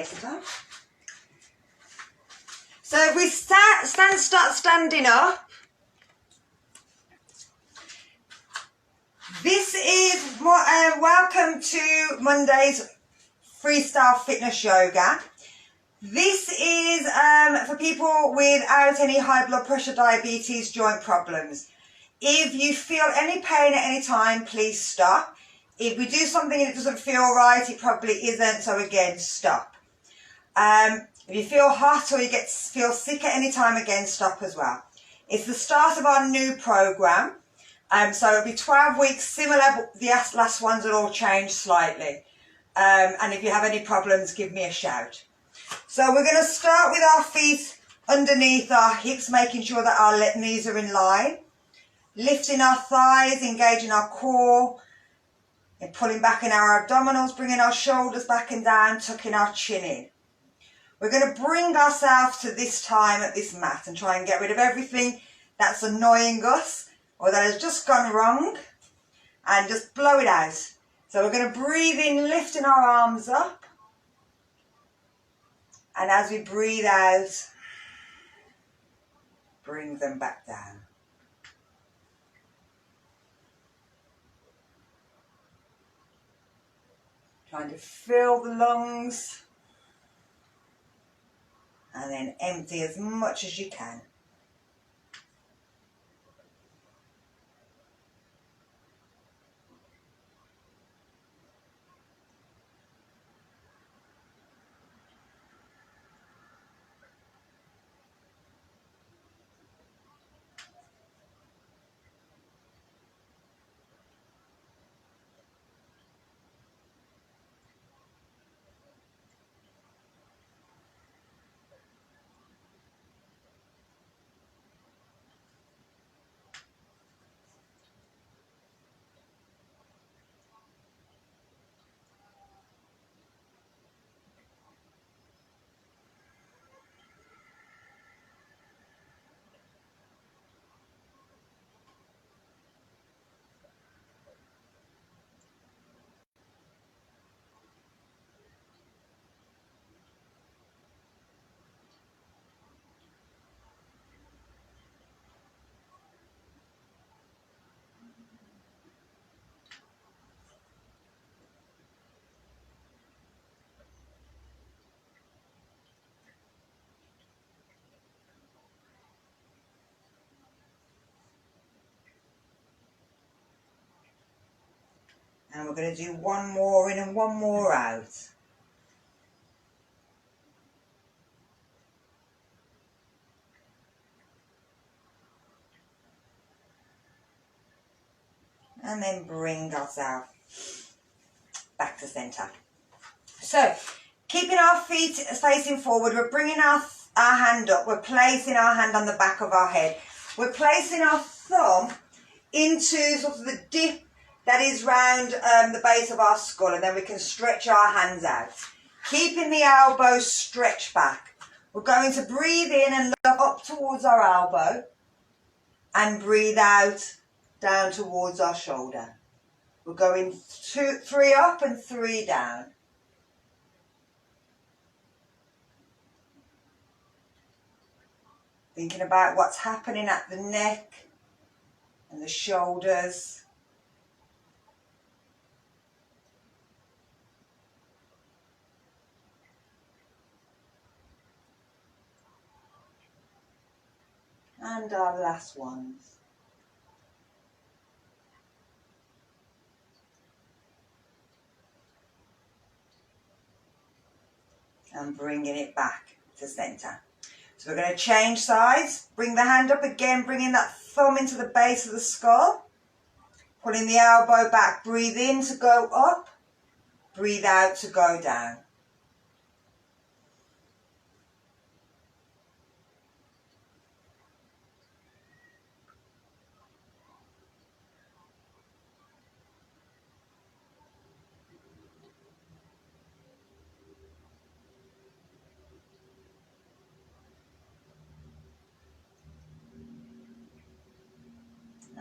get it on. So if we start standing up, this is welcome to Monday's Freestyle Fitness Yoga. This is for people without any high blood pressure, diabetes, joint problems. If you feel any pain at any time, please stop. If we do something and it doesn't feel right, it probably isn't, so again, stop. If you feel hot or you feel sick at any time, again, stop as well. It's the start of our new program. So it'll be 12 weeks, similar, but the last ones will all change slightly. And if you have any problems, give me a shout. So we're going to start with our feet underneath our hips, making sure that our knees are in line. Lifting our thighs, engaging our core, and pulling back in our abdominals, bringing our shoulders back and down, tucking our chin in. We're going to bring ourselves to this time at this mat and try and get rid of everything that's annoying us or that has just gone wrong, and just blow it out. So we're going to breathe in, lifting our arms up, and as we breathe out, bring them back down. Trying to fill the lungs and then empty as much as you can. And we're going to do one more in and one more out. And then bring ourselves back to centre. So, keeping our feet facing forward, we're bringing our hand up. We're placing our hand on the back of our head. We're placing our thumb into sort of the dip that is round the base of our skull, and then we can stretch our hands out. Keeping the elbows stretched back. We're going to breathe in and look up towards our elbow and breathe out down towards our shoulder. We're going 3 up and 3 down. Thinking about what's happening at the neck and the shoulders. And our last ones. And bringing it back to centre. So we're going to change sides. Bring the hand up again, bringing that thumb into the base of the skull. Pulling the elbow back. Breathe in to go up. Breathe out to go down.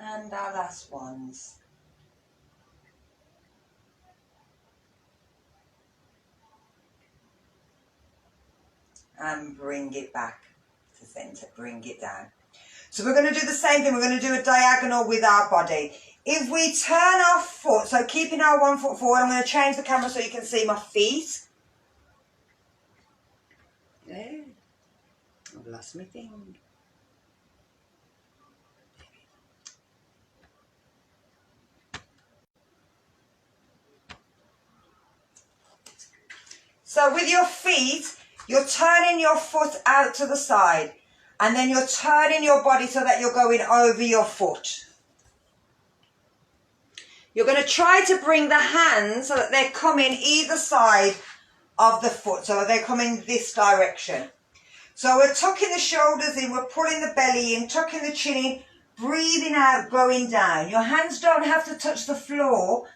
And our last ones. and bring it back to centre, bring it down. So we're going to do the same thing. We're going to do a diagonal with our body. If we turn our foot, so keeping our 1 foot forward, I'm going to change the camera so you can see my feet. Yeah, I've lost my thing. So with your feet, you're turning your foot out to the side, and then you're turning your body so that you're going over your foot. You're going to try to bring the hands so that they're coming either side of the foot, so they're coming this direction. So we're tucking the shoulders in, we're pulling the belly in, tucking the chin in, breathing out, going down. Your hands don't have to touch the floor.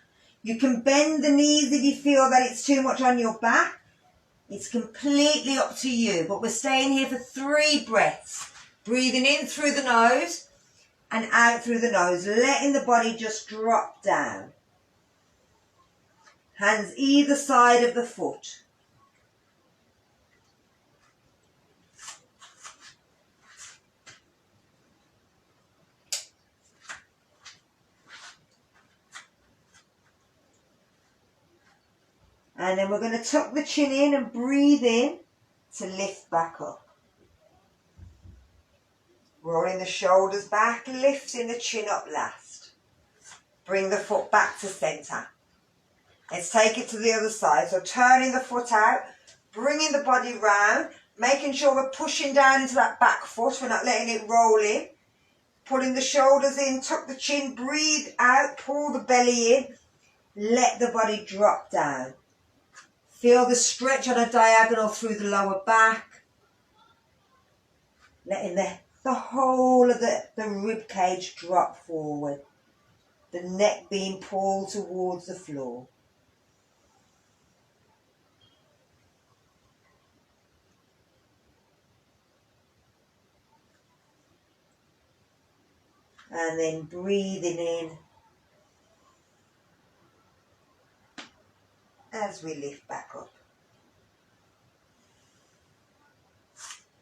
You can bend the knees if you feel that it's too much on your back. It's completely up to you, but we're staying here for 3 breaths. Breathing in through the nose and out through the nose, letting the body just drop down. Hands either side of the foot. And then we're going to tuck the chin in and breathe in to lift back up. Rolling the shoulders back, lifting the chin up last. Bring the foot back to centre. Let's take it to the other side. So turning the foot out, bringing the body round, making sure we're pushing down into that back foot. We're not letting it roll in. Pulling the shoulders in, tuck the chin, breathe out, pull the belly in. Let the body drop down. Feel the stretch on a diagonal through the lower back. Letting the whole of the rib cage drop forward. The neck being pulled towards the floor. And then breathing in as we lift back up.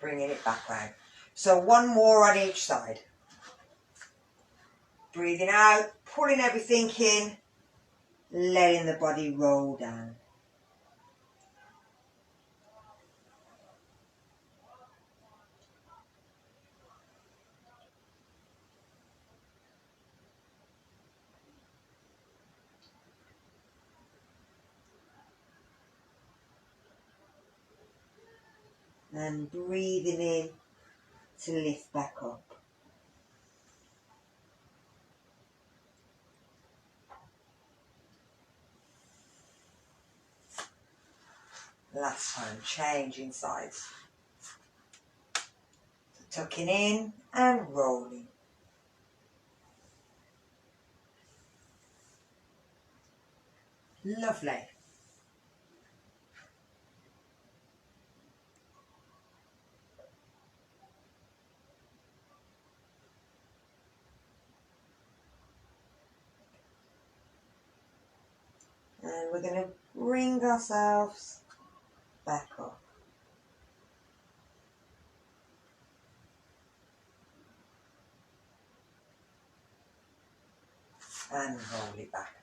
Bringing it back round. So 1 more on each side. Breathing out, pulling everything in, letting the body roll down. And breathing in to lift back up. Last time, changing sides. Tucking in and rolling. Lovely. And we're going to bring ourselves back up. And roll it back.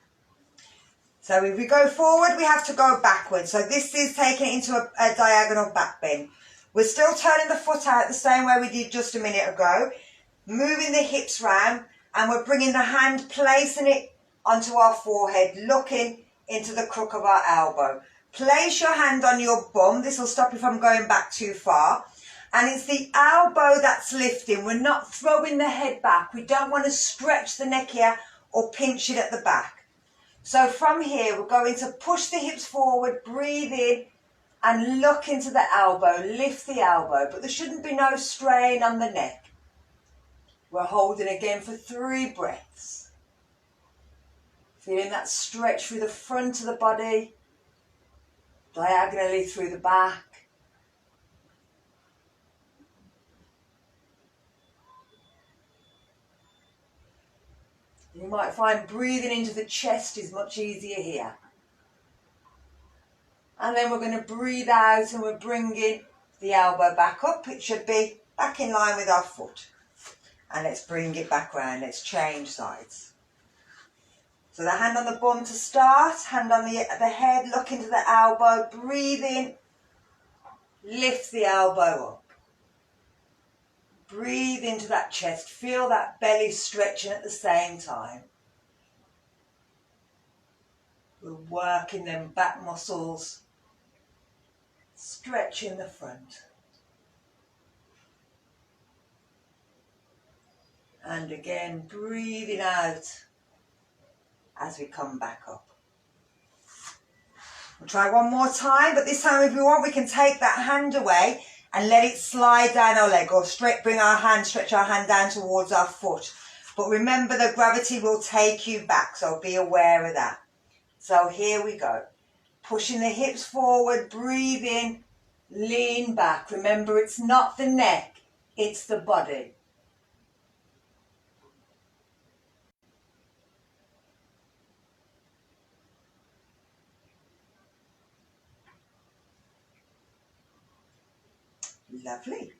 So if we go forward, we have to go backwards. So this is taking it into a diagonal back bend. We're still turning the foot out the same way we did just a minute ago. Moving the hips round, and we're bringing the hand, placing it onto our forehead, looking into the crook of our elbow. Place your hand on your bum. This will stop you from going back too far. And it's the elbow that's lifting. We're not throwing the head back. We don't want to stretch the neck here or pinch it at the back. So from here, we're going to push the hips forward, breathe in, and look into the elbow, lift the elbow. But there shouldn't be no strain on the neck. We're holding again for 3 breaths. Feeling that stretch through the front of the body, diagonally through the back. You might find breathing into the chest is much easier here. And then we're going to breathe out, and we're bringing the elbow back up. It should be back in line with our foot. And let's bring it back round. Let's change sides. So the hand on the bum to start, hand on the head, look into the elbow, breathe in, lift the elbow up. Breathe into that chest, feel that belly stretching at the same time. We're working them back muscles, stretching the front. And again, breathing out as we come back up. We'll try one more time, but this time if we want, we can take that hand away and let it slide down our leg, or stretch our hand down towards our foot. But remember, the gravity will take you back, so be aware of that. So here we go. Pushing the hips forward, breathe in, lean back. Remember, it's not the neck, it's the body. Lovely.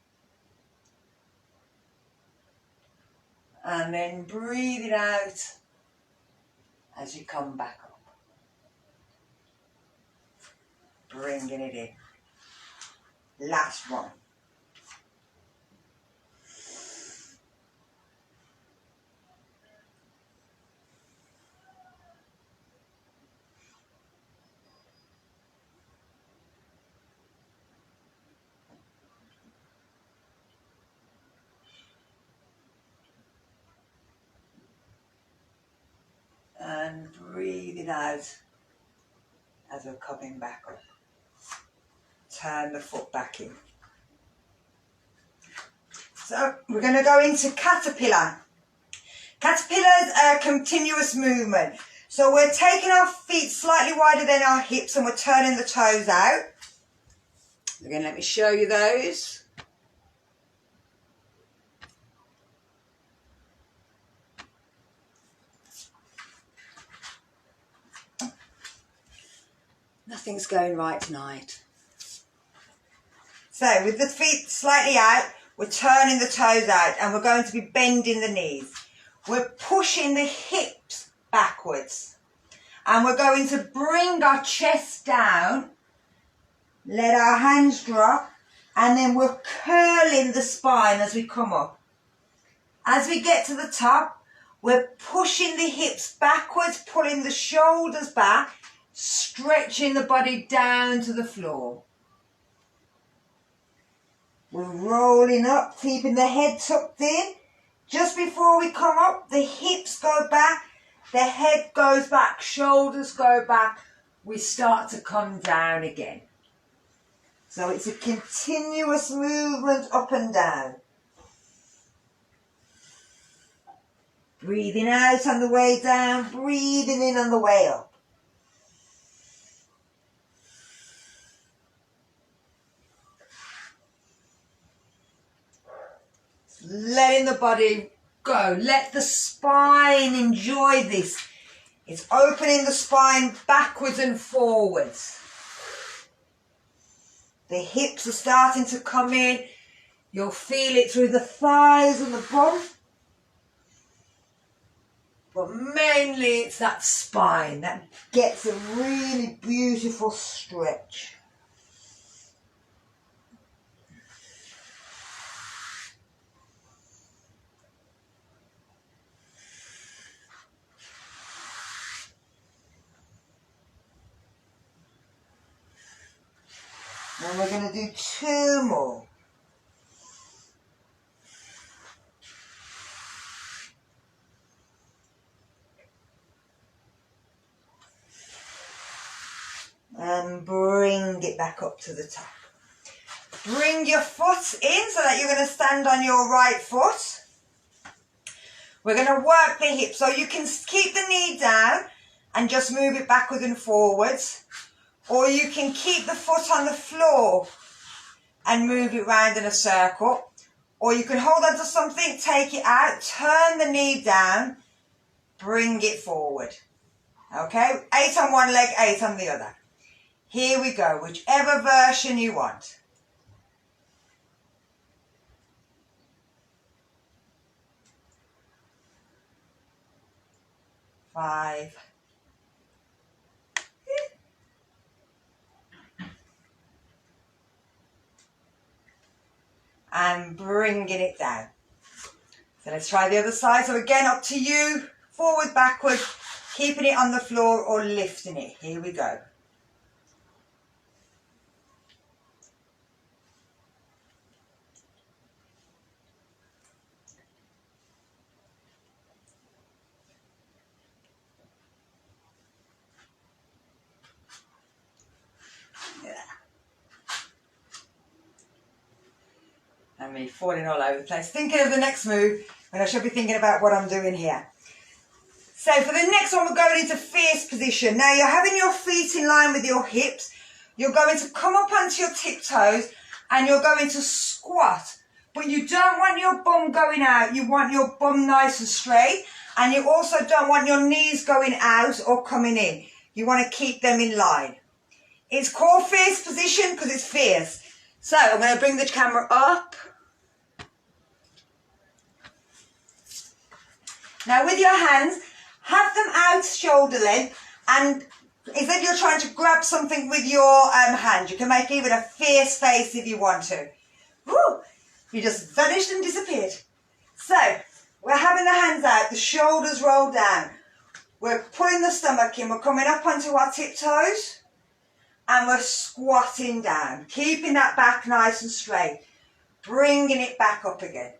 And then breathe it out as you come back up. Bringing it in. Last one. And breathe it out as we're coming back up. Turn the foot back in. So we're going to go into caterpillar. Caterpillar is a continuous movement. So we're taking our feet slightly wider than our hips and we're turning the toes out. Again, let me show you those. Nothing's going right tonight. So with the feet slightly out, we're turning the toes out and we're going to be bending the knees. We're pushing the hips backwards. And we're going to bring our chest down, let our hands drop, and then we're curling the spine as we come up. As we get to the top, we're pushing the hips backwards, pulling the shoulders back, stretching the body down to the floor. We're rolling up, keeping the head tucked in. Just before we come up, the hips go back, the head goes back, shoulders go back. We start to come down again. So it's a continuous movement up and down. Breathing out on the way down, breathing in on the way up. Letting the body go. Let the spine enjoy this. It's opening the spine backwards and forwards. The hips are starting to come in. You'll feel it through the thighs and the bum. But mainly it's that spine that gets a really beautiful stretch. And we're going to do 2 more. And bring it back up to the top. Bring your foot in so that you're going to stand on your right foot. We're going to work the hips. So you can keep the knee down and just move it backwards and forwards. Or you can keep the foot on the floor and move it round in a circle. Or you can hold on to something, take it out, turn the knee down, bring it forward. Okay? 8 on one leg, 8 on the other. Here we go, whichever version you want. 5. And bringing it down. So let's try the other side. So again, up to you, forward, backward, keeping it on the floor or lifting it. Here we go. And me falling all over the place, thinking of the next move, when I should be thinking about what I'm doing here. So for the next one, we're going into fierce position. Now you're having your feet in line with your hips. You're going to come up onto your tiptoes and you're going to squat. But you don't want your bum going out. You want your bum nice and straight. And you also don't want your knees going out or coming in. You want to keep them in line. It's called fierce position because it's fierce. So I'm going to bring the camera up. Now with your hands, have them out shoulder length, and as if you're trying to grab something with your hand. You can make even a fierce face if you want to. Woo! You just vanished and disappeared. So we're having the hands out, the shoulders roll down. We're pulling the stomach in, we're coming up onto our tiptoes, and we're squatting down, keeping that back nice and straight, bringing it back up again.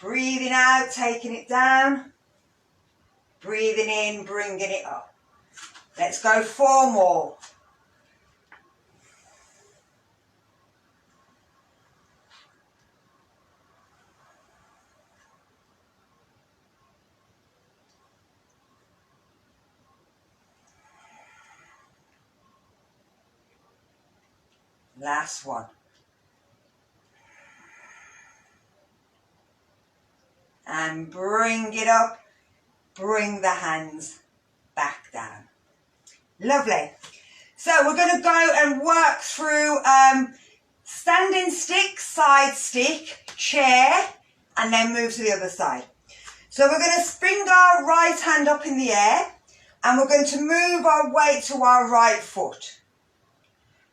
Breathing out, taking it down. Breathing in, bringing it up. Let's go 4 more. Last one. And bring it up. Bring the hands back down. Lovely. So we're going to go and work through standing stick, side stick, chair, and then move to the other side. So we're going to bring our right hand up in the air, and we're going to move our weight to our right foot.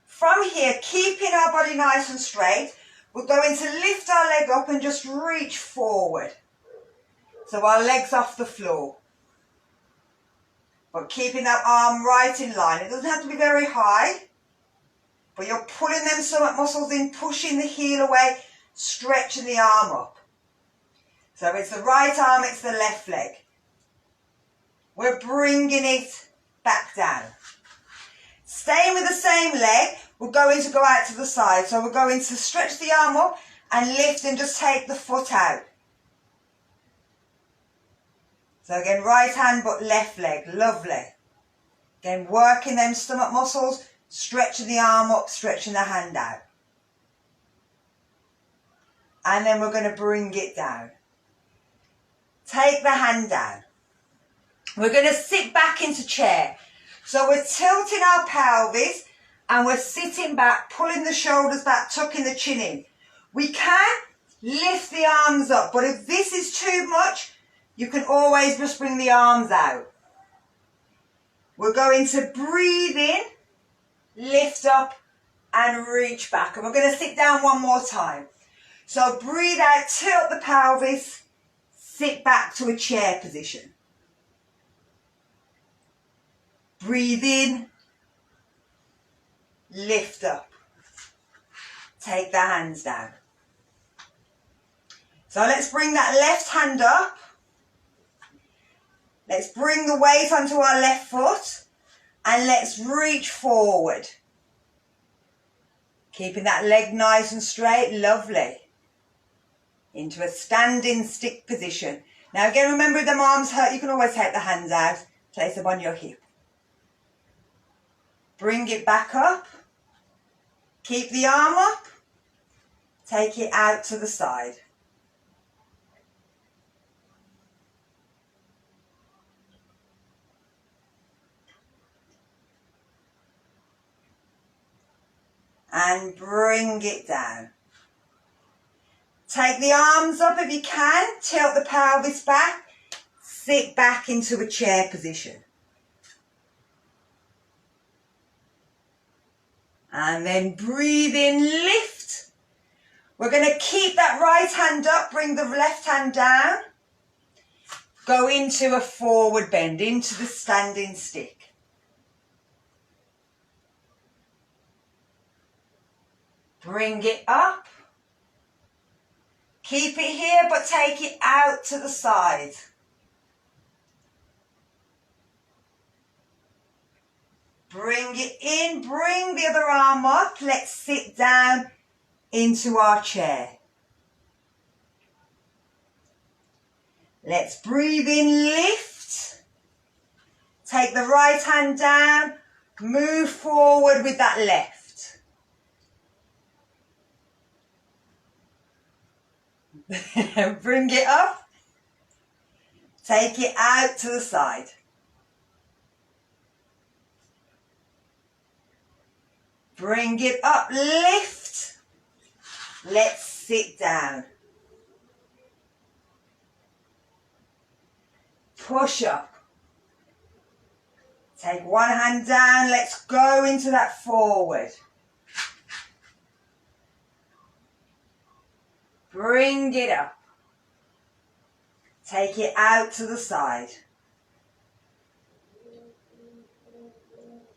From here, keeping our body nice and straight, we're going to lift our leg up and just reach forward. So our legs off the floor. But keeping that arm right in line. It doesn't have to be very high, but you're pulling them stomach muscles in, pushing the heel away, stretching the arm up. So it's the right arm, it's the left leg. We're bringing it back down. Staying with the same leg, we're going to go out to the side. So we're going to stretch the arm up and lift and just take the foot out. So again, right hand but left leg, lovely. Again, working them stomach muscles, stretching the arm up, stretching the hand out. And then we're going to bring it down. Take the hand down. We're going to sit back into chair. So we're tilting our pelvis and we're sitting back, pulling the shoulders back, tucking the chin in. We can lift the arms up, but if this is too much, you can always just bring the arms out. We're going to breathe in, lift up and reach back. And we're going to sit down one more time. So breathe out, tilt the pelvis, sit back to a chair position. Breathe in, lift up. Take the hands down. So let's bring that left hand up. Let's bring the weight onto our left foot and let's reach forward. Keeping that leg nice and straight, lovely. Into a standing stick position. Now again, remember if the arms hurt, you can always take the hands out, place them on your hip. Bring it back up. Keep the arm up. Take it out to the side. And bring it down. Take the arms up if you can, tilt the pelvis back, sit back into a chair position. And then breathe in, lift. We're going to keep that right hand up, bring the left hand down. Go into a forward bend, into the standing stick. Bring it up. Keep it here, but take it out to the side. Bring it in, bring the other arm up. Let's sit down into our chair. Let's breathe in, lift. Take the right hand down, move forward with that left. Bring it up. Take it out to the side. Bring it up, lift. Let's sit down. Push up. Take one hand down, let's go into that forward. Bring it up. Take it out to the side.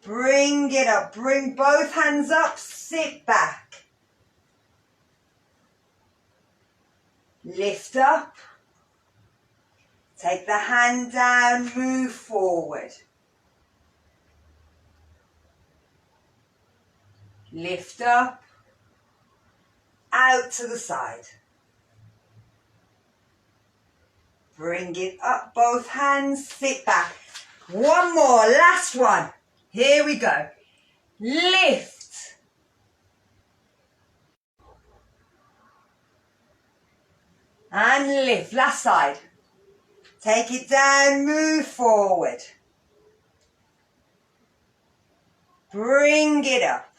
Bring it up. Bring both hands up. Sit back. Lift up. Take the hand down. Move forward. Lift up. Out to the side. Bring it up, both hands, sit back. One more, last one. Here we go. Lift. And lift, last side. Take it down, move forward. Bring it up.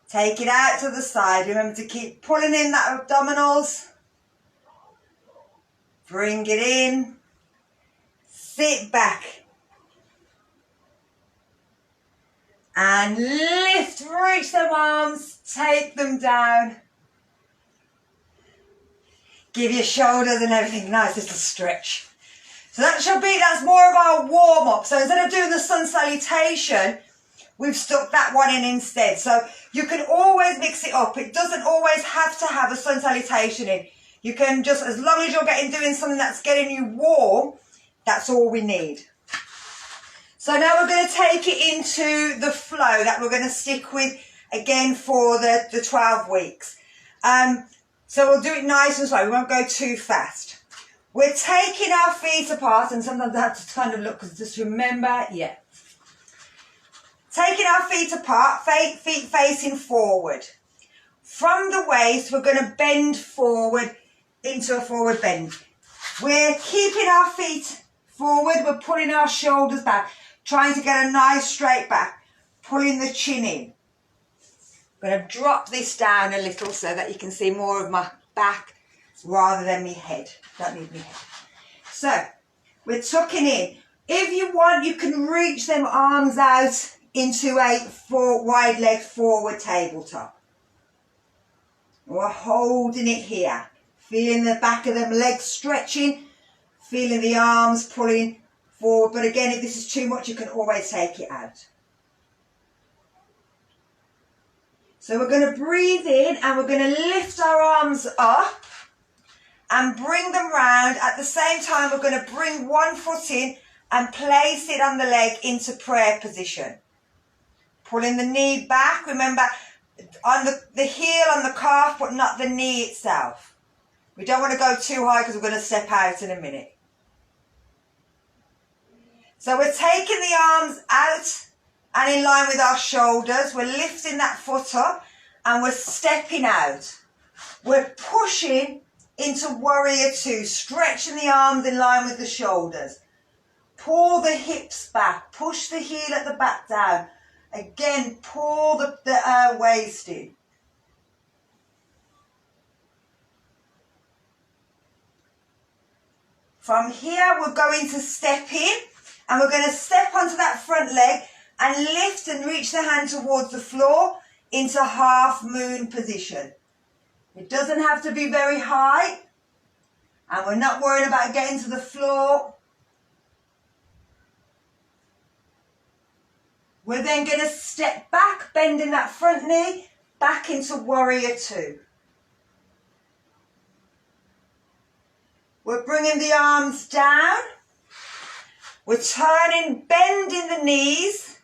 Take it out to the side. Remember to keep pulling in that abdominals. Bring it in. Sit back. And lift. Reach them arms. Take them down. Give your shoulders and everything a nice little stretch. So that's more of our warm up. So instead of doing the sun salutation, we've stuck that one in instead. So you can always mix it up. It doesn't always have to have a sun salutation in. You can just, as long as you're doing something that's getting you warm, that's all we need. So now we're going to take it into the flow that we're going to stick with again for the 12 weeks. So we'll do it nice and slow. We won't go too fast. We're taking our feet apart, and sometimes I have to kind of look, because just remember, yeah. Taking our feet apart, feet facing forward. From the waist, we're going to bend forward into a forward bend. We're keeping our feet forward. We're pulling our shoulders back, trying to get a nice straight back, pulling the chin in. I'm going to drop this down a little so that you can see more of my back rather than my head. Don't need my head. So, we're tucking in. If you want, you can reach them arms out into a wide leg forward tabletop. We're holding it here. Feeling the back of them legs stretching. Feeling the arms pulling forward. But again, if this is too much, you can always take it out. So we're going to breathe in and we're going to lift our arms up and bring them round. At the same time, we're going to bring one foot in and place it on the leg into prayer position. Pulling the knee back. Remember, on the heel on the calf, but not the knee itself. We don't want to go too high because we're going to step out in a minute. So we're taking the arms out and in line with our shoulders. We're lifting that foot up and we're stepping out. We're pushing into warrior two, stretching the arms in line with the shoulders. Pull the hips back, push the heel at the back down. Again, pull the waist in. From here, we're going to step in and we're going to step onto that front leg and lift and reach the hand towards the floor into half moon position. It doesn't have to be very high, and we're not worried about getting to the floor. We're then going to step back, bending that front knee, back into warrior two. We're bringing the arms down. We're turning, bending the knees,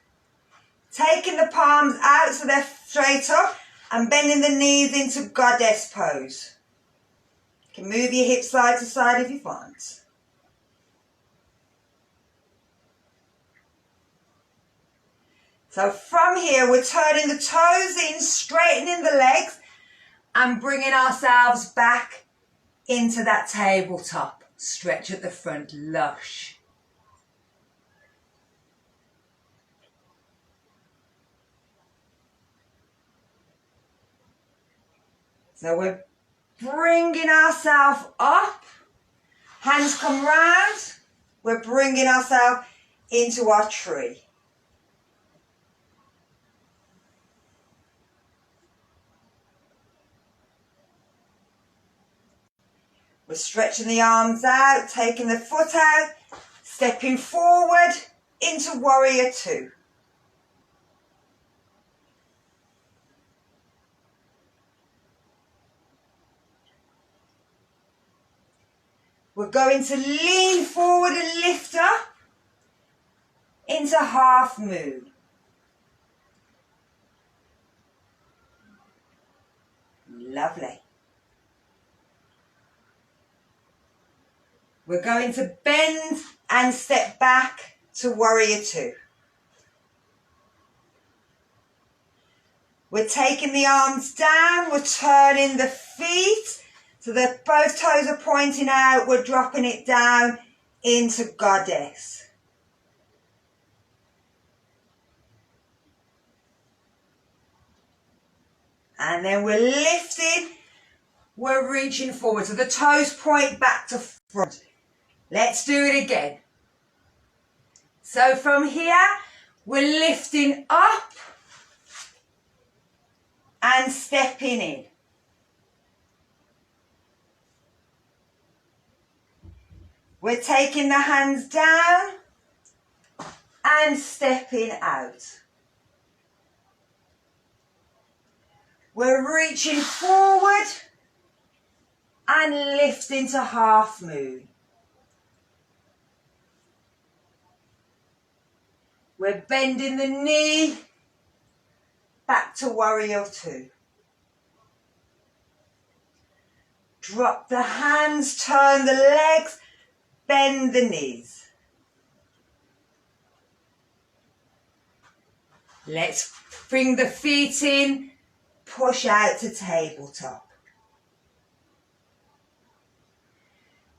taking the palms out so they're straight up, and bending the knees into goddess pose. You can move your hips side to side if you want. So from here, we're turning the toes in, straightening the legs, and bringing ourselves back into that tabletop. Stretch at the front, lush. So we're bringing ourselves up, hands come round, we're bringing ourselves into our tree. We're stretching the arms out, taking the foot out, stepping forward into warrior two. We're going to lean forward and lift up into half moon. Lovely. We're going to bend and step back to warrior two. We're taking the arms down, we're turning the feet so that both toes are pointing out, we're dropping it down into goddess. And then we're lifting, we're reaching forward. So the toes point back to front. Let's do it again. So from here, we're lifting up and stepping in. We're taking the hands down and stepping out. We're reaching forward and lifting to half moon. We're bending the knee back to warrior two. Drop the hands, turn the legs, bend the knees. Let's bring the feet in, push out to tabletop.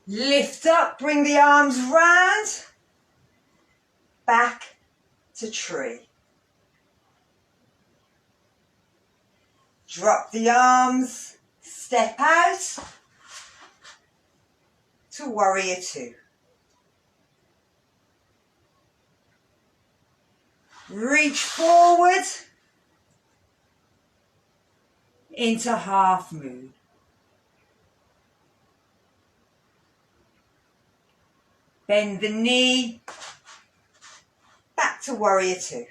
Lift up, bring the arms round, back to tree. Drop the arms, step out to warrior two. Reach forward into half moon. Bend the knee, back to warrior two.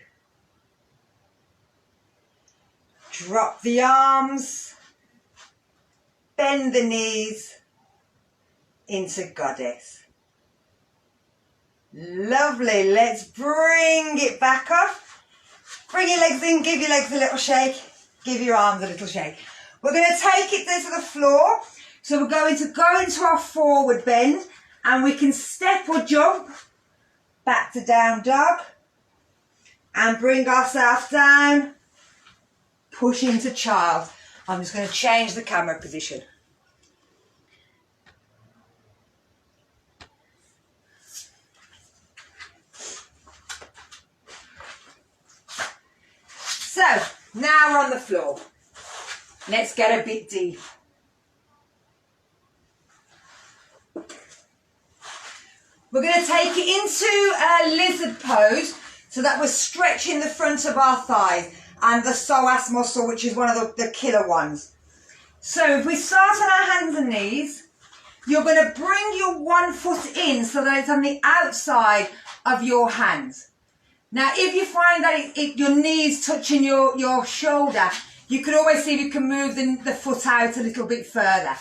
Drop the arms, bend the knees into goddess. Lovely, let's bring it back up. Bring your legs in, give your legs a little shake, give your arms a little shake. We're going to take it there to the floor. So we're going to go into our forward bend and we can step or jump back to down dog and bring ourselves down, push into child. I'm just going to change the camera position. So, now we're on the floor. Let's get a bit deep. We're going to take it into a lizard pose so that we're stretching the front of our thighs and the psoas muscle, which is one of the killer ones. So if we start on our hands and knees, you're going to bring your one foot in so that it's on the outside of your hands. Now, if you find that your knee's touching your shoulder, you can always see if you can move the foot out a little bit further.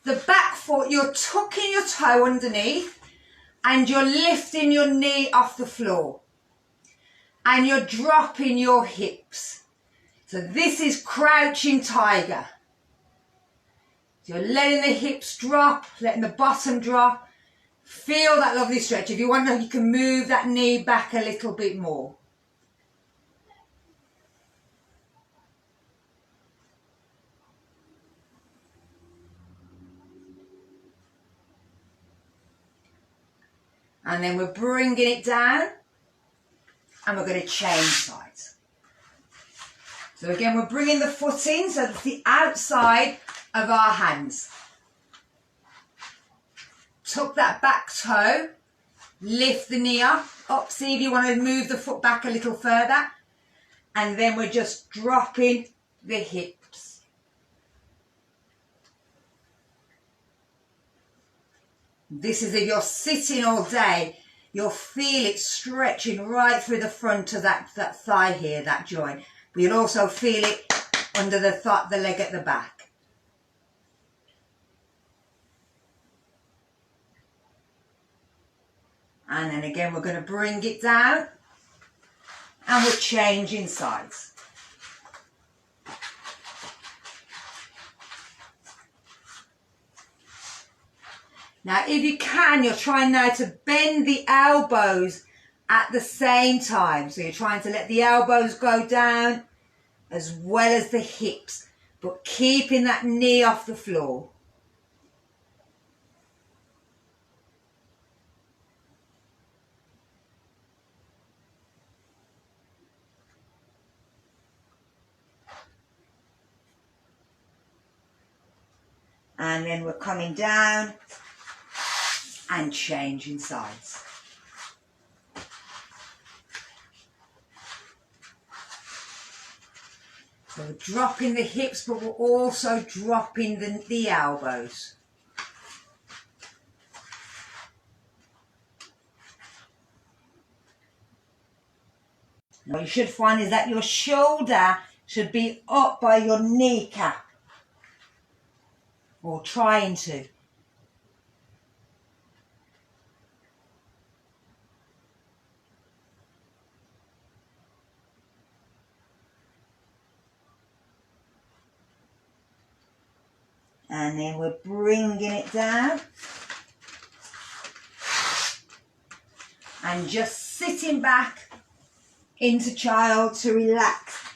The back foot, you're tucking your toe underneath and you're lifting your knee off the floor. And you're dropping your hips. So this is crouching tiger. So you're letting the hips drop, letting the bottom drop. Feel that lovely stretch. If you want to, you can move that knee back a little bit more. And then we're bringing it down and we're going to change sides. So again, we're bringing the foot in so that's the outside of our hands. Tuck that back toe, lift the knee up, see if you want to move the foot back a little further. And then we're just dropping the hips. This is if you're sitting all day, you'll feel it stretching right through the front of that thigh here, that joint. But you'll also feel it under the leg at the back. And then again, we're going to bring it down and we're changing sides. Now, if you can, you're trying now to bend the elbows at the same time. So you're trying to let the elbows go down as well as the hips, but keeping that knee off the floor. And then we're coming down and changing sides. So we're dropping the hips, but we're also dropping the elbows. What you should find is that your shoulder should be up by your kneecap, or trying to. And then we're bringing it down and just sitting back into child to relax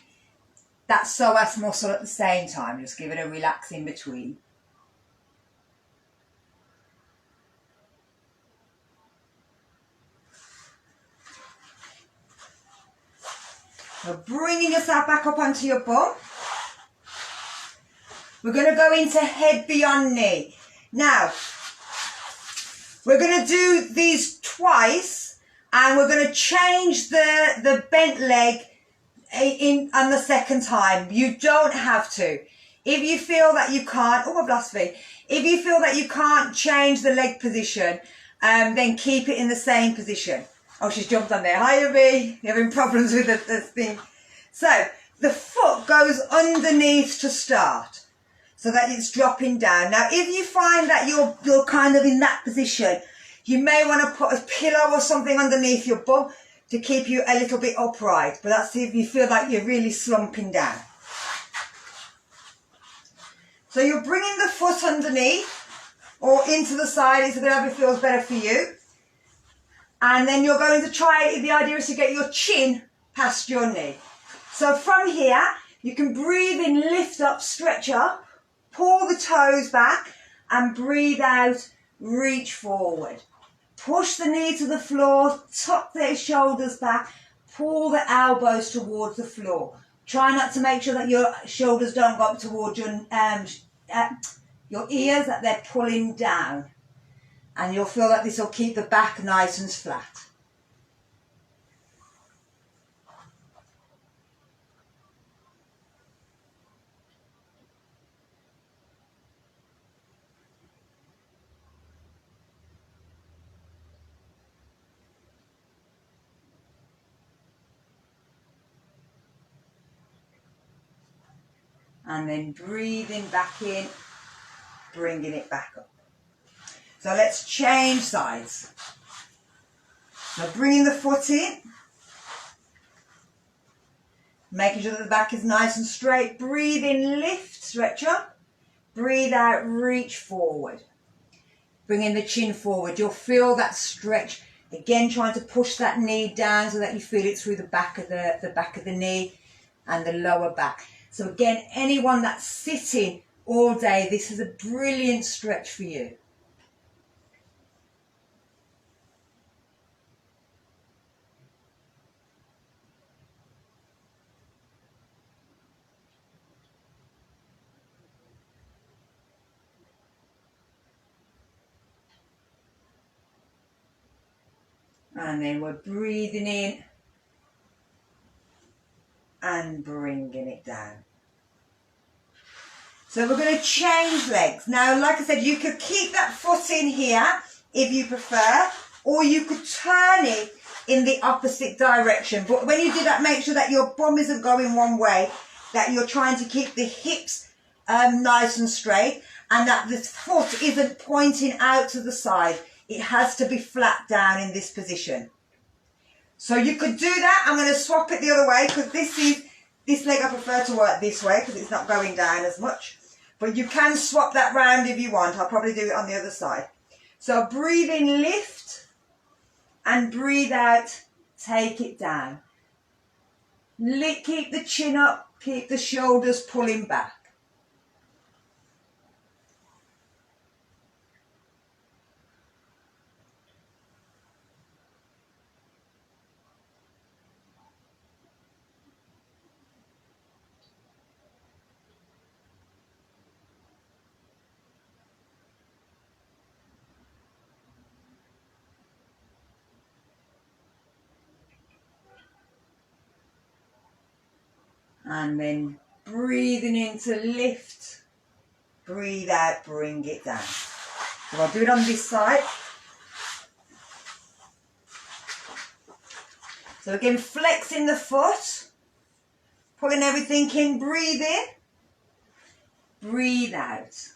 that psoas muscle at the same time. Just give it a relax in between. So bringing yourself back up onto your bum. We're going to go into head beyond knee. Now, we're going to do these twice and we're going to change the bent leg on the second time. You don't have to. If you feel that you can't, oh, I've lost feet. If you feel that you can't change the leg position, then keep it in the same position. Oh, she's jumped on there. Hi, Abby. You're having problems with the thing. So, the foot goes underneath to start, so that it's dropping down. Now, if you find that you're kind of in that position, you may want to put a pillow or something underneath your bum to keep you a little bit upright. But that's if you feel like you're really slumping down. So you're bringing the foot underneath or into the side, it's whatever feels better for you. And then you're going to try, the idea is to get your chin past your knee. So from here, you can breathe in, lift up, stretch up, pull the toes back and breathe out, reach forward. Push the knee to the floor, tuck their shoulders back, pull the elbows towards the floor. Try not to make sure that your shoulders don't go up towards your ears, that they're pulling down. And you'll feel that this will keep the back nice and flat. And then breathing back in, bringing it back up. So let's change sides. So bringing the foot in, making sure that the back is nice and straight. Breathe in, lift, stretch up. Breathe out, reach forward. Bringing the chin forward. You'll feel that stretch. Again, trying to push that knee down so that you feel it through the back of the knee and the lower back. So again, anyone that's sitting all day, this is a brilliant stretch for you. And then we're breathing in and bringing it down. So we're going to change legs. Now, like I said, you could keep that foot in here if you prefer, or you could turn it in the opposite direction. But when you do that, make sure that your bum isn't going one way, that you're trying to keep the hips nice and straight, and that the foot isn't pointing out to the side. It has to be flat down in this position. So you could do that. I'm going to swap it the other way because this leg I prefer to work this way because it's not going down as much. But you can swap that round if you want. I'll probably do it on the other side. So breathe in, lift, and breathe out, take it down. Keep the chin up, keep the shoulders pulling back. And then breathing in to lift, breathe out, bring it down. So I'll do it on this side. So again, flexing the foot, pulling everything in, breathe in, breathe out.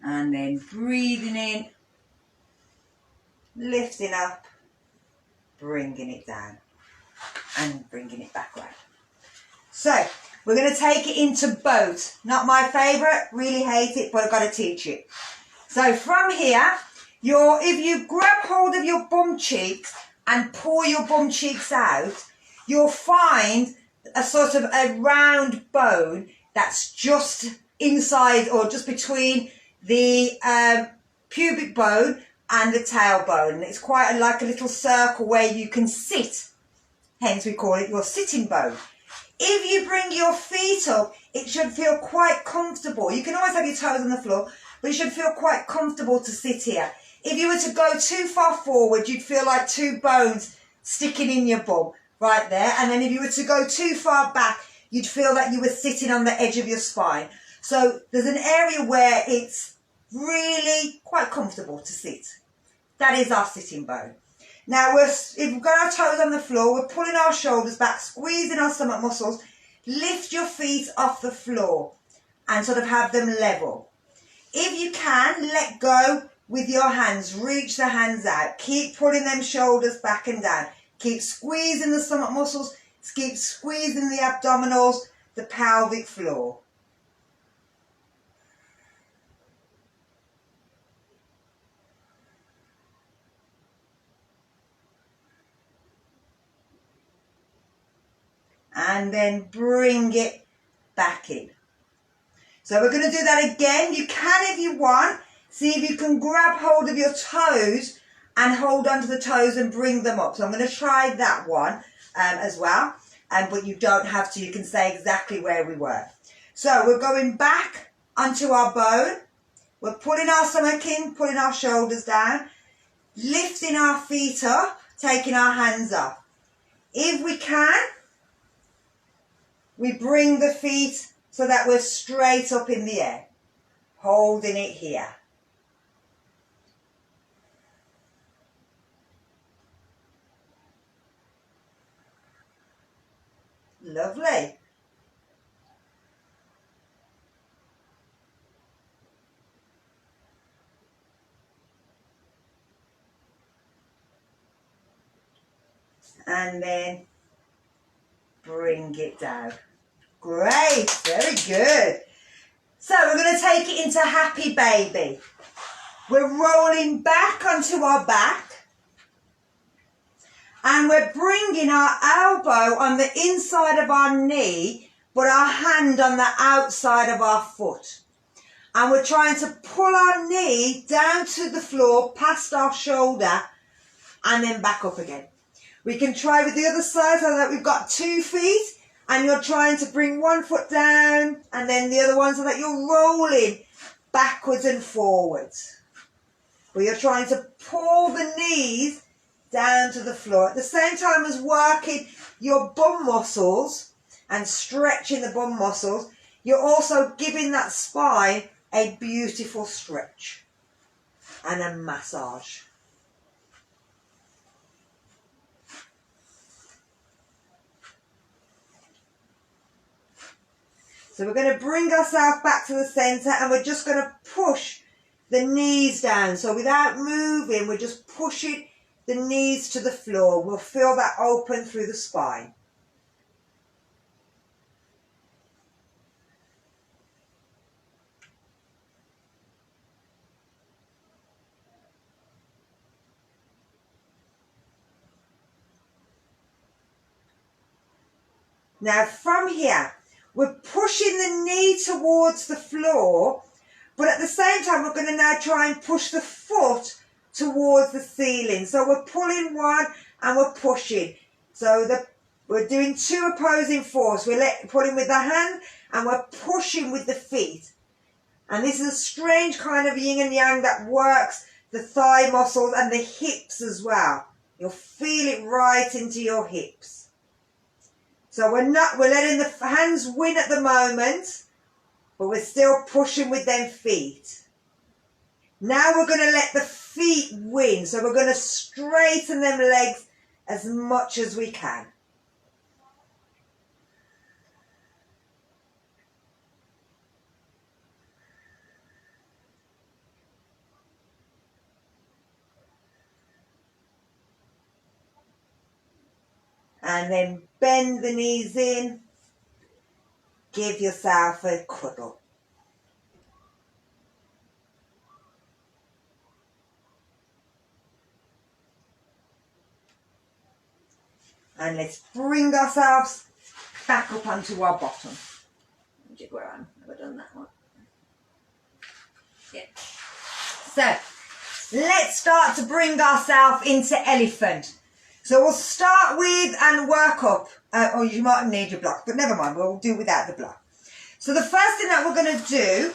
And then breathing in, lifting up, bringing it down, and bringing it back right. So, we're going to take it into boat. Not my favourite, really hate it, but I've got to teach it. So from here, if you grab hold of your bum cheeks and pull your bum cheeks out, you'll find a sort of a round bone that's just inside or just between the pubic bone and the tailbone. It's quite like a little circle where you can sit. Hence we call it your sitting bone. If you bring your feet up, it should feel quite comfortable. You can always have your toes on the floor, but it should feel quite comfortable to sit here. If you were to go too far forward, you'd feel like two bones sticking in your bum right there. And then if you were to go too far back, you'd feel like you were sitting on the edge of your spine. So there's an area where it's really quite comfortable to sit. That is our sitting bone. Now, if we've got our toes on the floor, we're pulling our shoulders back, squeezing our stomach muscles. Lift your feet off the floor and sort of have them level. If you can, let go with your hands. Reach the hands out. Keep pulling them shoulders back and down. Keep squeezing the stomach muscles. Keep squeezing the abdominals, the pelvic floor. and then bring it back in. So we're going to do that again. You can, if you want, see if you can grab hold of your toes and hold onto the toes and bring them up. So I'm going to try that one as well. But you don't have to. You can stay exactly where we were. So we're going back onto our bone. We're pulling our stomach in, pulling our shoulders down, lifting our feet up, taking our hands up. If we can, we bring the feet so that we're straight up in the air, holding it here. Lovely. And then bring it down. Great, very good. So we're going to take it into happy baby. We're rolling back onto our back and we're bringing our elbow on the inside of our knee but our hand on the outside of our foot. And we're trying to pull our knee down to the floor past our shoulder and then back up again. We can try with the other side so that we've got 2 feet and you're trying to bring one foot down and then the other one so that you're rolling backwards and forwards. But you're trying to pull the knees down to the floor at the same time as working your bum muscles and stretching the bum muscles. You're also giving that spine a beautiful stretch and a massage. So we're going to bring ourselves back to the centre and we're just going to push the knees down. So without moving, we're just pushing the knees to the floor. We'll feel that open through the spine. Now from here, we're pushing the knee towards the floor, but at the same time, we're going to now try and push the foot towards the ceiling. So we're pulling one and we're pushing. So we're doing 2 opposing force. We're pulling with the hand and we're pushing with the feet. And this is a strange kind of yin and yang that works the thigh muscles and the hips as well. You'll feel it right into your hips. So we're letting the hands win at the moment, but we're still pushing with them feet. Now we're going to let the feet win. So we're going to straighten them legs as much as we can. And then bend the knees in. Give yourself a cuddle. And let's bring ourselves back up onto our bottom. Where have I done that one? Yeah. So let's start to bring ourselves into elephant. So we'll start with and work up. Oh, you might need your block, but never mind. We'll do without the block. So the first thing that we're going to do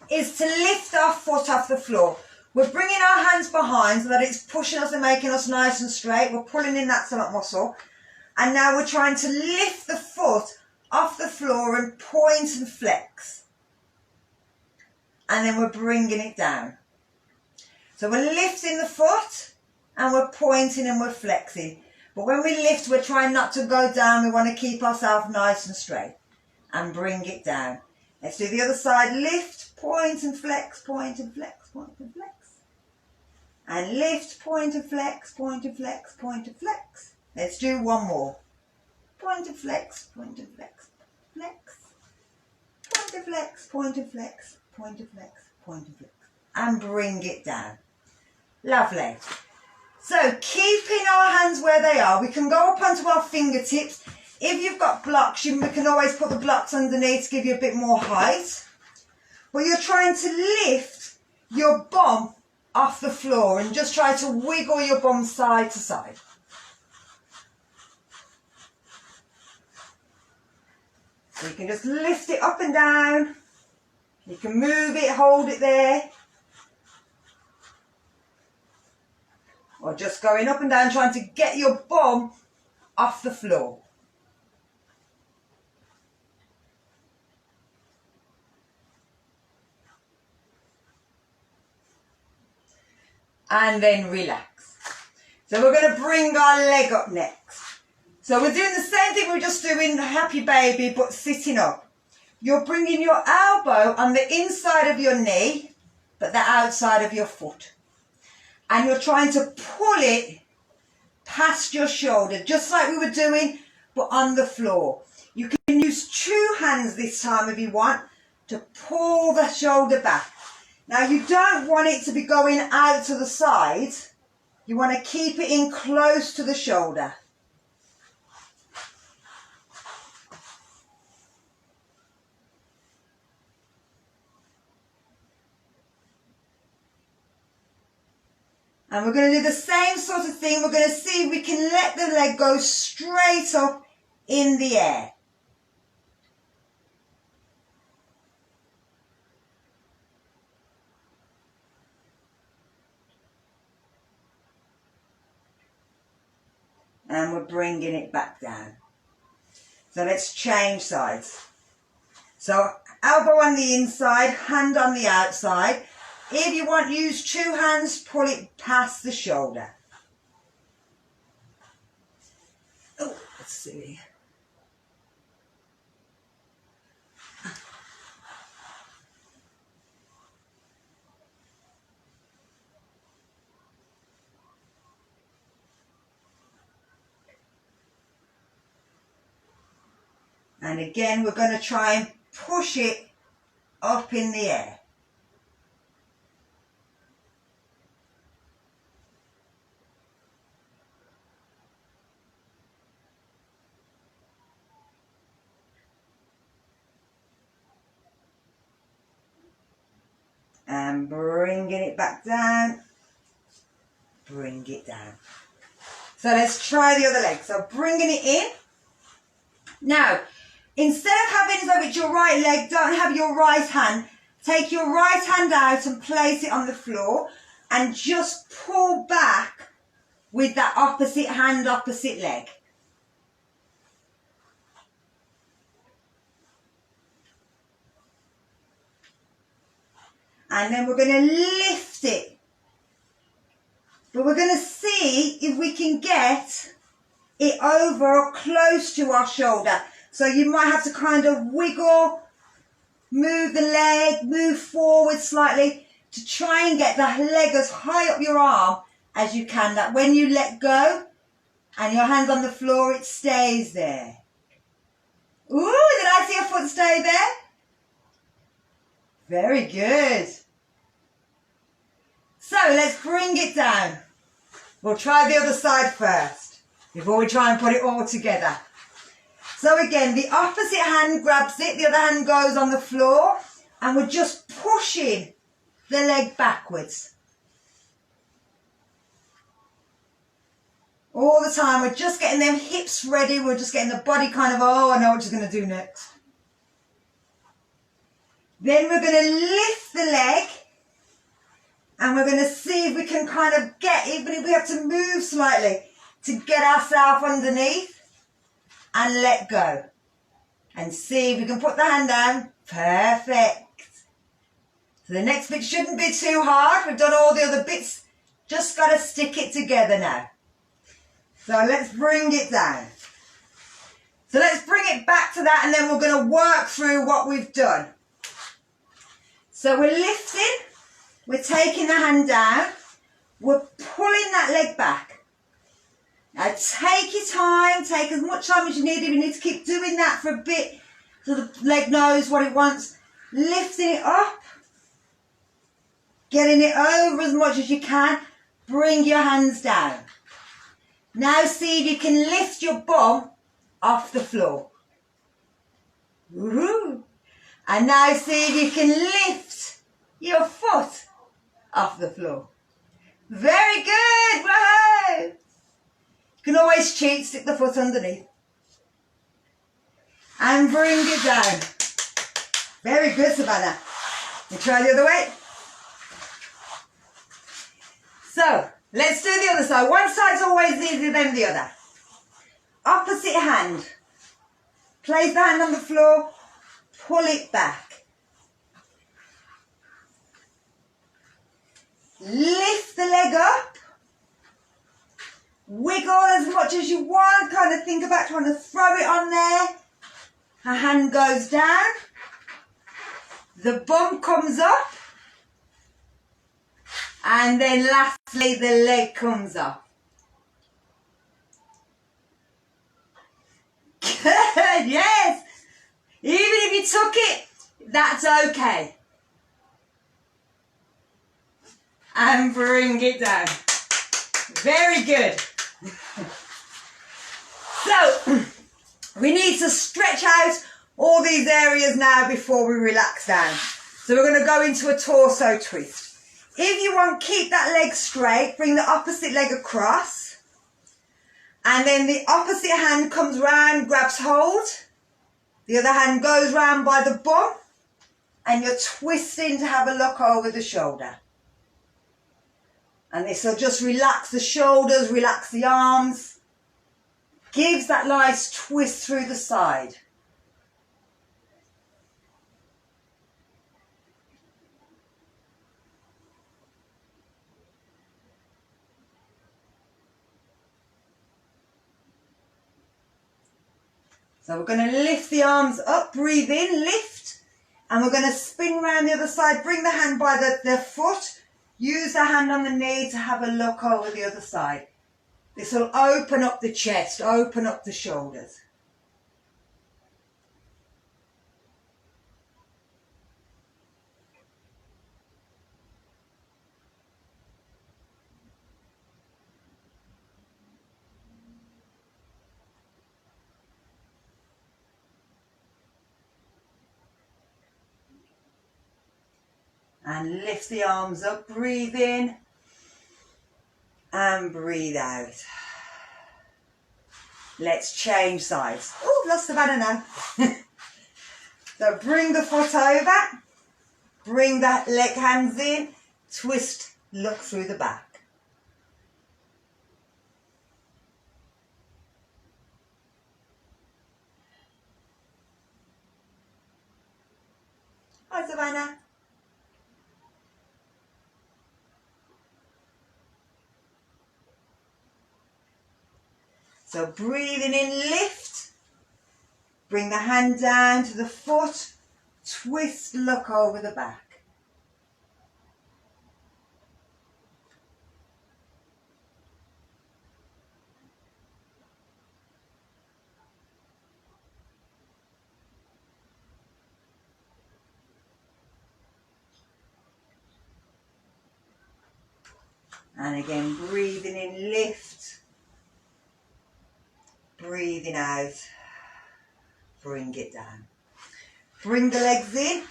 is to lift our foot off the floor. We're bringing our hands behind so that it's pushing us and making us nice and straight. We're pulling in that stomach muscle. And now we're trying to lift the foot off the floor and point and flex. And then we're bringing it down. So we're lifting the foot and we're pointing and we're flexing. But when we lift, we're trying not to go down. We want to keep ourselves nice and straight and bring it down. Let's do the other side. Lift, point and flex, point and flex, point and flex. And lift, point and flex, point and flex, point and flex. Let's do one more. Point and flex, point and flex, flex. Point and flex, point and flex, point and flex, point and flex. And bring it down. Lovely. So keeping our hands where they are, we can go up onto our fingertips. If you've got blocks, we can always put the blocks underneath to give you a bit more height. But you're trying to lift your bum off the floor and just try to wiggle your bum side to side. So you can just lift it up and down. You can move it, hold it there. Or just going up and down trying to get your bum off the floor. And then relax. So we're going to bring our leg up next. So we're doing the same thing we're just doing the happy baby, but sitting up. You're bringing your elbow on the inside of your knee, but the outside of your foot. And you're trying to pull it past your shoulder, just like we were doing, but on the floor. You can use 2 hands this time if you want to pull the shoulder back. Now you don't want it to be going out to the side. You want to keep it in close to the shoulder. And we're going to do the same sort of thing. We're going to see if we can let the leg go straight up in the air. And we're bringing it back down. So let's change sides. So elbow on the inside, hand on the outside. If you want, use 2 hands, pull it past the shoulder. Oh, let's see. And again, we're going to try and push it up in the air. And bringing it back down. Bring it down. So let's try the other leg. So bringing it in. Now, instead of having so it's your right leg, don't have your right hand. Take your right hand out and place it on the floor and just pull back with that opposite hand, opposite leg. And then we're going to lift it. But we're going to see if we can get it over or close to our shoulder. So you might have to kind of wiggle, move the leg, move forward slightly to try and get the leg as high up your arm as you can. That when you let go and your hand's on the floor, it stays there. Ooh, did I see a foot stay there? Very good. So let's bring it down. We'll try the other side first before we try and put it all together. So again, the opposite hand grabs it, the other hand goes on the floor, and we're just pushing the leg backwards. All the time, we're just getting them hips ready, we're just getting the body kind of, oh, I know what she's going to do next. Then we're going to lift the leg, and we're going to see if we can kind of get, even if we have to move slightly, to get ourselves underneath and let go. And see if we can put the hand down. Perfect. So the next bit shouldn't be too hard. We've done all the other bits. Just got to stick it together now. So let's bring it down. So let's bring it back to that, and then we're going to work through what we've done. So we're lifting, we're taking the hand down, we're pulling that leg back. Now take your time, take as much time as you need. If you need to keep doing that for a bit so the leg knows what it wants. Lifting it up, getting it over as much as you can. Bring your hands down. Now see if you can lift your bum off the floor. Woo-hoo. And now see if you can lift your foot off the floor. Very good. Whoa. You can always cheat, stick the foot underneath. And bring it down. Very good, Savannah. You try the other way. So, let's do the other side. One side's always easier than the other. Opposite hand. Place the hand on the floor. Pull it back. Lift the leg up. Wiggle as much as you want. Kind of think about trying to throw it on there. Her hand goes down. The bum comes up. And then lastly, the leg comes up. Good, yes. Even if you took it, that's okay. And bring it down. Very good. So, we need to stretch out all these areas now before we relax down. So we're going to go into a torso twist. If you want, keep that leg straight, bring the opposite leg across. And then the opposite hand comes round, grabs hold. The other hand goes round by the bum. And you're twisting to have a look over the shoulder. And this will just relax the shoulders, relax the arms. Gives that nice twist through the side. So we're going to lift the arms up, breathe in, lift. And we're going to spin around the other side, bring the hand by the foot. Use the hand on the knee to have a look over the other side. This will open up the chest, open up the shoulders. And lift the arms up, breathe in and breathe out. Let's change sides. Oh, lost Savannah now. So bring the foot over, bring that leg hands in, twist, look through the back. Hi Savannah. So breathing in, lift, bring the hand down to the foot, twist, look over the back. And again, breathing in, lift. Breathing out, bring it down. Bring the legs in.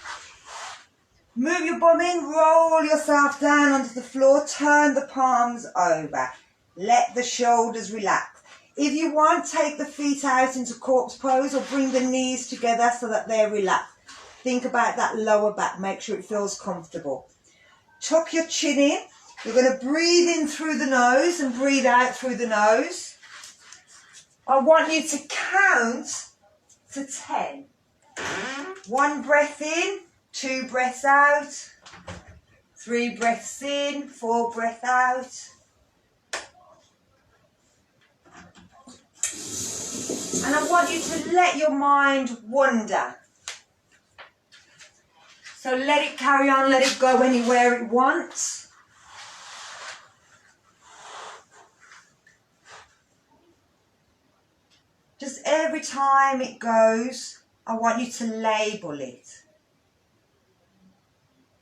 Move your bum in, roll yourself down onto the floor, turn the palms over. Let the shoulders relax. If you want, take the feet out into corpse pose or bring the knees together so that they're relaxed. Think about that lower back, make sure it feels comfortable. Tuck your chin in. You're going to breathe in through the nose and breathe out through the nose. I want you to count to 10. 1 breath in, 2 breaths out, 3 breaths in, 4 breaths out. And I want you to let your mind wander. So let it carry on, let it go anywhere it wants. Just every time it goes, I want you to label it.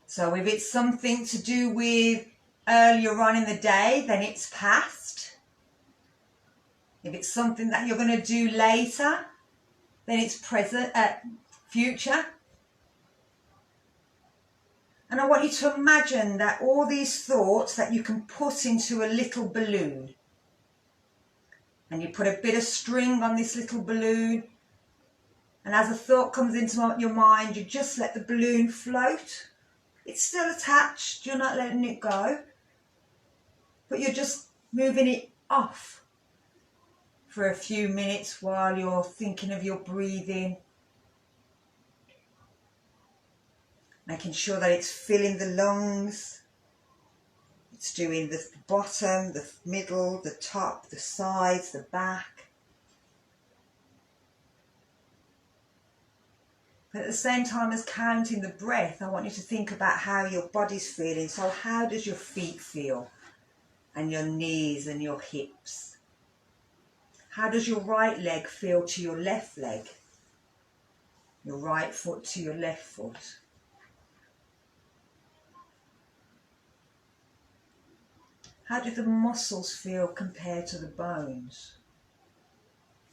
So if it's something to do with earlier on in the day, then it's past. If it's something that you're going to do later, then it's present, future. And I want you to imagine that all these thoughts that you can put into a little balloon. And you put a bit of string on this little balloon. And as a thought comes into your mind, you just let the balloon float. It's still attached, you're not letting it go. But you're just moving it off for a few minutes while you're thinking of your breathing. Making sure that it's filling the lungs. It's doing the bottom, the middle, the top, the sides, the back. But at the same time as counting the breath, I want you to think about how your body's feeling. So how does your feet feel? And your knees and your hips? How does your right leg feel to your left leg? Your right foot to your left foot? How do the muscles feel compared to the bones?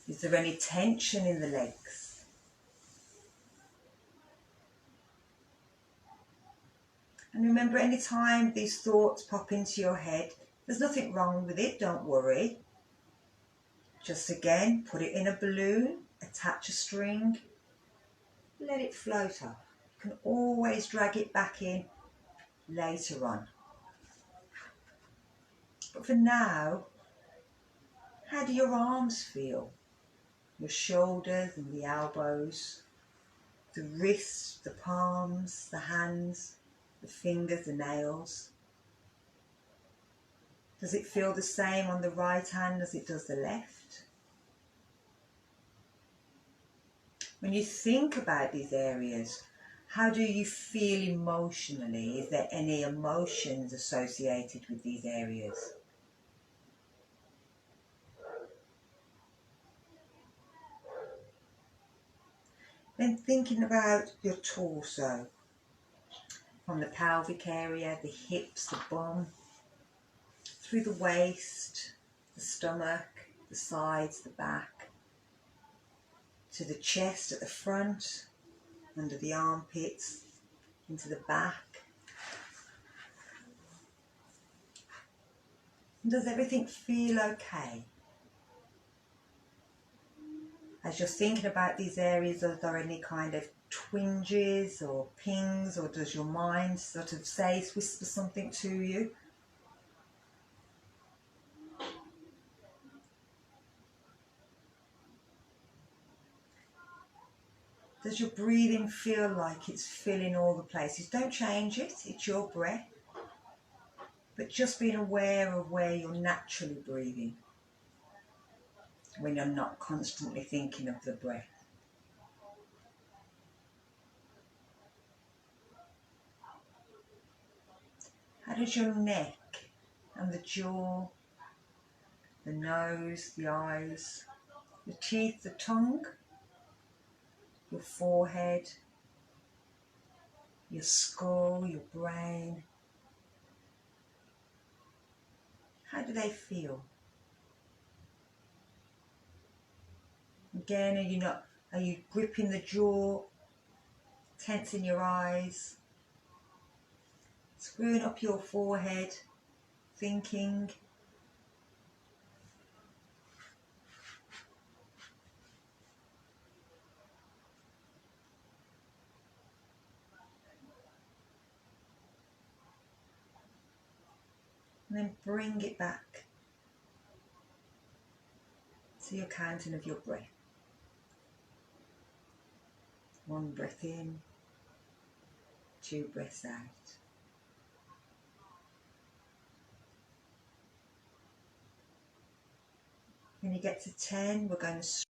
Is there any tension in the legs? And remember, any time these thoughts pop into your head, there's nothing wrong with it, don't worry. Just again, put it in a balloon, attach a string, let it float up. You can always drag it back in later on. But for now, how do your arms feel? Your shoulders and the elbows, the wrists, the palms, the hands, the fingers, the nails. Does it feel the same on the right hand as it does the left? When you think about these areas, how do you feel emotionally? Is there any emotions associated with these areas? Then thinking about your torso, from the pelvic area, the hips, the bum, through the waist, the stomach, the sides, the back, to the chest at the front, under the armpits, into the back. And does everything feel okay? As you're thinking about these areas, are there any kind of twinges or pings, or does your mind sort of whisper something to you? Does your breathing feel like it's filling all the places? Don't change it, it's your breath. But just being aware of where you're naturally breathing when you're not constantly thinking of the breath. How does your neck and the jaw, the nose, the eyes, the teeth, the tongue, your forehead, your skull, your brain, how do they feel? Again, are you gripping the jaw, tensing your eyes, screwing up your forehead, thinking? And then bring it back to your counting of your breath. 1 breath in, 2 breaths out. When you get to 10, we're going to